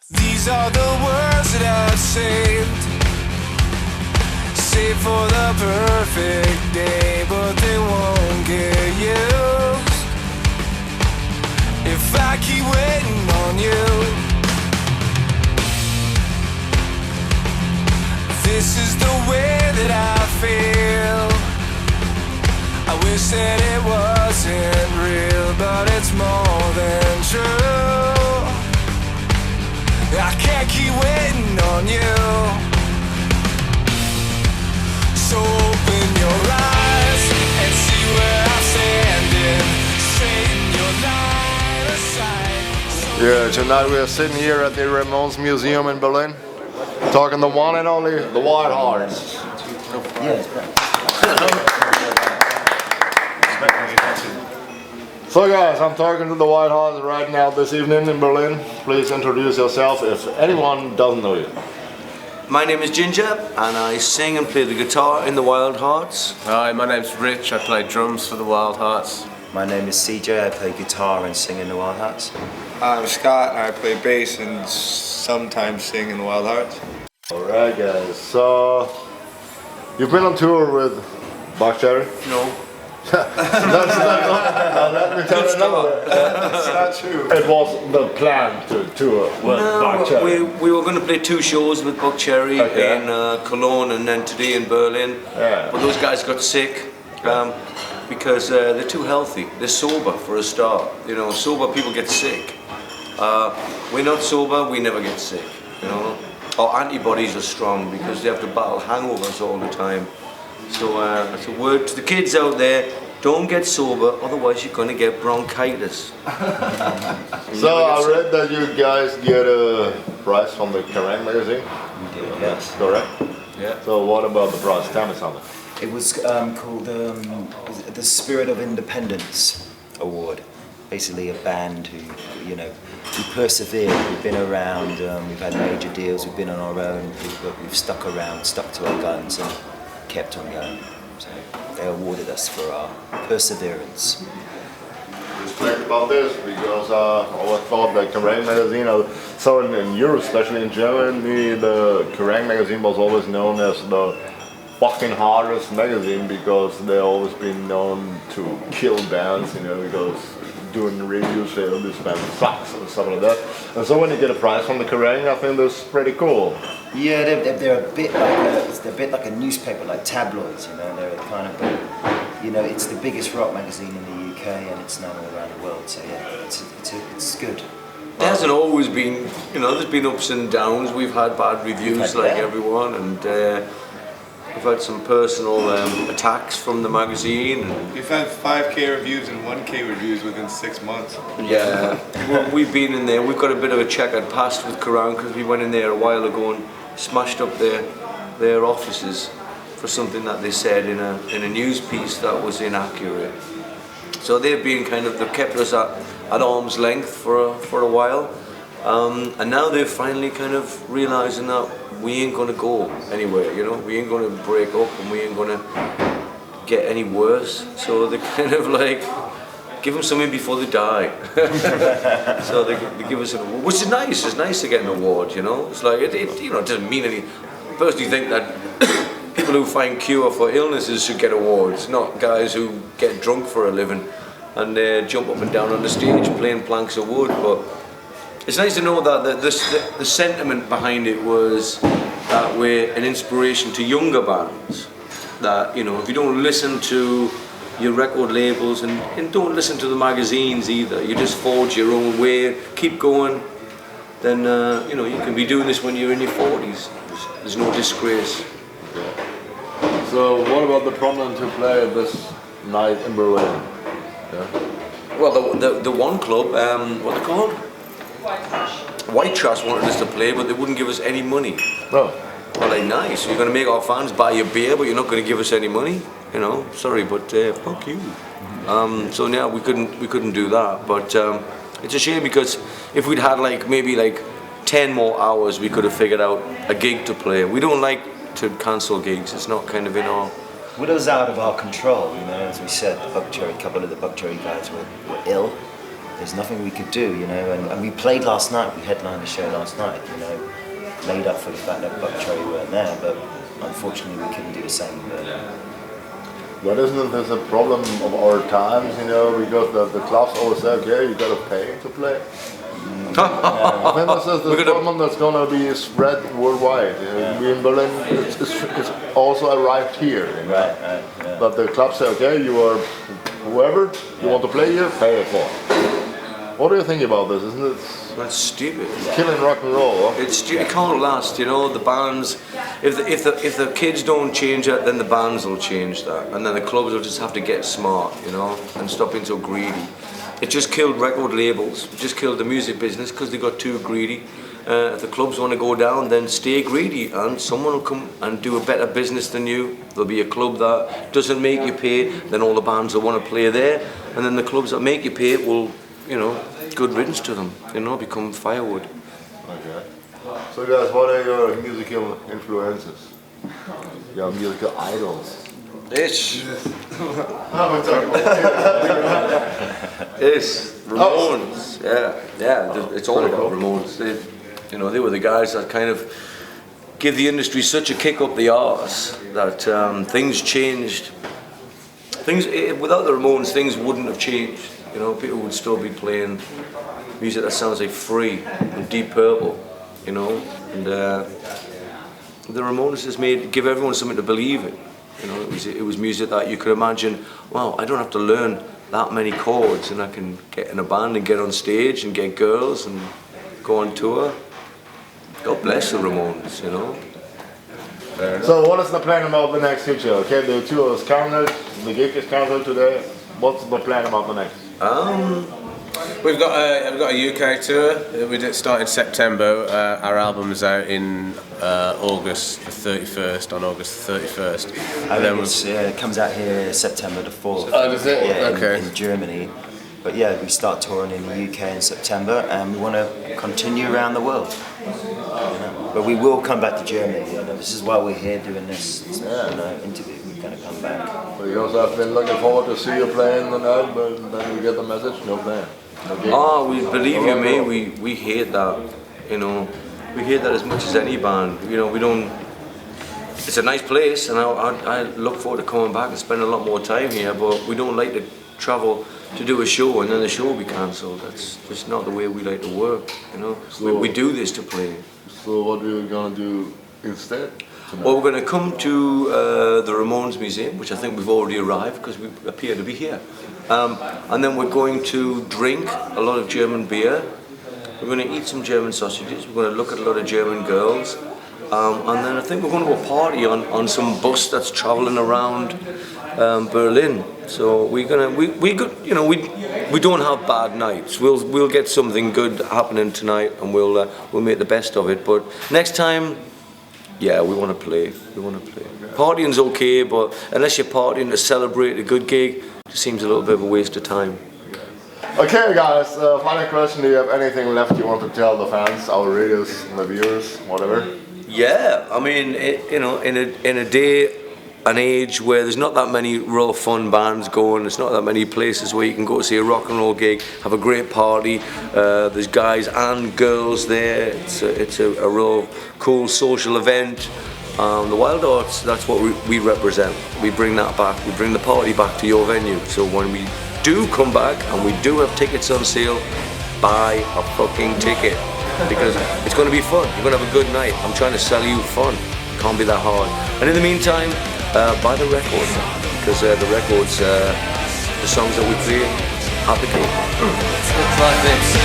These are the words that I've saved for the perfect day, but they won't get used if I keep waiting on you. This is the way that I feel. I wish that it wasn't real, but it's more than true. I can't keep waiting on you. So open your eyes and see where I'm standing. Straighten your line aside. Yeah, tonight we are sitting here at the Ramones Museum in Berlin, talking the one and only, the Wildhearts. So guys, I'm talking to the Wildhearts right now this evening in Berlin. Please introduce yourself if anyone doesn't know you. My name is Ginger and I sing and play the guitar in the Wildhearts. Hi, my name's Rich, I play drums for the Wildhearts. My name is CJ, I play guitar and sing in the Wildhearts. I'm Scott and I play bass and sometimes sing in the Wildhearts. Alright guys, so you've been on tour with Buck Cherry? No. Let me tell you another. That's not true. It was the plan to tour with Buck Cherry. We were going to play 2 shows with Buck Cherry in Cologne and then today in Berlin. Yeah. But those guys got sick because they're too healthy. They're sober for a start. You know, sober people get sick. We're not sober, we never get sick. You know, our antibodies are strong because they have to battle hangovers all the time. So it's a word to the kids out there, don't get sober, otherwise you're going to get bronchitis. So I read that you guys get a prize from the Kerrang magazine? We did, yes. Correct? Yeah. So what about the prize? Tell me something. It was called the Spirit of Independence Award. Basically a band who, you know, we persevered, we've been around, we've had major deals, we've been on our own, we've stuck around, stuck to our guns and kept on going. So they awarded us for our perseverance. Reflect about this because I always thought that Kerrang magazine, so in Europe, especially in Germany, the Kerrang magazine was always known as the fucking hardest magazine because they've always been known to kill bands, you know, because doing reviews say, oh, this band sucks and stuff like that. And so when you get a prize from the Kerrang, I think that's pretty cool. Yeah, they're a bit like a newspaper, like tabloids, you know. They're kind of, you know, it's the biggest rock magazine in the UK and it's known all around the world. So yeah, it's good. There hasn't always been, you know, there's been ups and downs. We've had bad reviews like everyone, and we've had some personal attacks from the magazine. We've had 5K reviews and 1K reviews within 6 months. Yeah, well, we've been in there. We've got a bit of a checkered past with Kerrang because we went in there a while ago and smashed up their offices for something that they said in a news piece that was inaccurate. So they've kept us at arm's length for a while, and now they're finally kind of realising that we ain't gonna go anywhere, you know, we ain't gonna break up and we ain't gonna get any worse. So they kind of like give them something before they die. So they give us an award, which is nice. It's nice to get an award, you know. It's like it you know, it doesn't mean any. Personally, think that people who find cure for illnesses should get awards, not guys who get drunk for a living and jump up and down on the stage playing planks of wood. But it's nice to know that the sentiment behind it was that we're an inspiration to younger bands. That, you know, if you don't listen to your record labels and don't listen to the magazines either, you just forge your own way, keep going, then you know, you can be doing this when you're in your 40s. There's no disgrace. So what about the prominent who play this night in Berlin? Yeah. Well, the one club, what they called? White Trash wanted us to play, but they wouldn't give us any money. Oh. Well, like, nice. You're going to make our fans buy your beer, but you're not going to give us any money. You know, sorry, but fuck you. So yeah, we couldn't do that. But it's a shame because if we'd had maybe 10 more hours, we could have figured out a gig to play. We don't like to cancel gigs. It's not kind of in our. Well, it was out of our control, you know. As we said, a couple of the Buck Cherry guys were ill. there's nothing we could do, you know. And we played last night. We headlined the show last night, you know, made up for the fact that Buck Cherry weren't there, but unfortunately we couldn't do the same. But isn't this a problem of our times, you know, because the clubs always say, okay, you gotta pay to play. I think this is the problem that's gonna be spread worldwide. We in Berlin, it's also arrived here. You know? Right. But the clubs say, okay, you are whoever, you want to play here, pay it for. What do you think about this? Isn't it? That's stupid. It's killing rock and roll. Huh? It can't last, you know. The bands, if the kids don't change it, then the bands will change that, and then the clubs will just have to get smart, you know, and stop being so greedy. It just killed record labels. It just killed the music business because they got too greedy. If the clubs want to go down, then stay greedy, and someone will come and do a better business than you. There'll be a club that doesn't make you pay, then all the bands will want to play there, and then the clubs that make you pay will, you know, good riddance to them, you know, become firewood. Okay. So guys, what are your musical influences? Your musical idols? It's Ramones. Yeah. It's all about Ramones. They were the guys that kind of give the industry such a kick up the arse that things changed. Without the Ramones, things wouldn't have changed. You know, people would still be playing music that sounds like Free and Deep Purple, you know, and the Ramones just give everyone something to believe in. You know, it was music that you could imagine, wow, I don't have to learn that many chords, and I can get in a band and get on stage and get girls and go on tour. God bless the Ramones, you know. So what is the plan about the next future? Okay, the tour is cancelled, the gig is cancelled today. What's the plan about the next? We've got a UK tour. We started September. Our album is out in August the 31st. On August the 31st. And then it comes out here September the 4th. Oh, does it? Yeah, Okay. in Germany. But yeah, we start touring in the UK in September, and we want to continue around the world. You know? But we will come back to Germany. You know? This is why we're here doing this interview. We're going to come back. Because I've been looking forward to see you playing tonight, but then we get the message, no plan. We believe you me, we hate that, you know. We hate that as much as any band. You know, we don't. It's a nice place, and I look forward to coming back and spending a lot more time here. But we don't like to travel to do a show and then the show will be cancelled. That's just not the way we like to work. You know, So, we do this to play. So what are you gonna do instead? Tonight? Well, we're going to come to the Ramones Museum, which I think we've already arrived because we appear to be here. And then we're going to drink a lot of German beer. We're going to eat some German sausages. We're going to look at a lot of German girls. And then I think we're going to a party on some bus that's travelling around Berlin. So we don't have bad nights. We'll get something good happening tonight, and we'll make the best of it. But next time, yeah, we want to play. Partying's okay, but unless you're partying to celebrate a good gig, it just seems a little bit of a waste of time. Okay, guys. Final question: do you have anything left you want to tell the fans, our readers, the viewers, whatever? Yeah, I mean, in a day and age where there's not that many real fun bands going, there's not that many places where you can go to see a rock and roll gig, have a great party. There's guys and girls there. It's a real cool social event. The Wildhearts, that's what we represent. We bring that back. We bring the party back to your venue. So when we do come back and we do have tickets on sale, buy a fucking ticket. Because it's going to be fun. You're going to have a good night. I'm trying to sell you fun. It can't be that hard. And in the meantime, buy the record, because the records, the songs that we play, have the key. Looks like this.